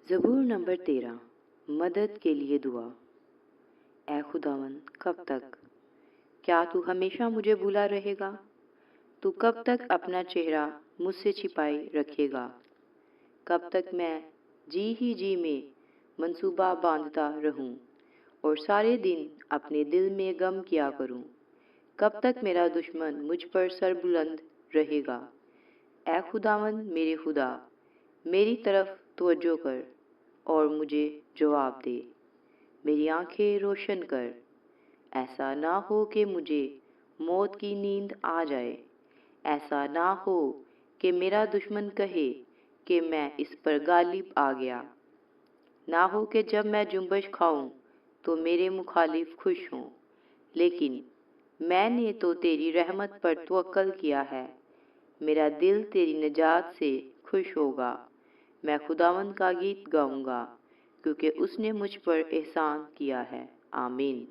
زبور نمبر 13۔ مدد کے لیے دعا۔ اے خداوند، کب تک؟ کیا تو ہمیشہ مجھے بھولا رہے گا؟ تو کب تک اپنا چہرہ مجھ سے چھپائے رکھے گا؟ کب تک میں جی میں منصوبہ باندھتا رہوں اور سارے دن اپنے دل میں غم کیا کروں؟ کب تک میرا دشمن مجھ پر سر بلند رہے گا؟ اے خداوند میرے خدا، میری طرف توجہ کر اور مجھے جواب دے، میری آنکھیں روشن کر۔ ایسا نہ ہو کہ مجھے موت کی نیند آ جائے، ایسا نہ ہو کہ میرا دشمن کہے کہ میں اس پر غالب آ گیا، نہ ہو کہ جب میں جنبش کھاؤں تو میرے مخالف خوش ہوں۔ لیکن میں نے تو تیری رحمت پر توکل کیا ہے، میرا دل تیری نجات سے خوش ہوگا۔ میں خداوند کا گیت گاؤں گا، کیونکہ اس نے مجھ پر احسان کیا ہے۔ آمین۔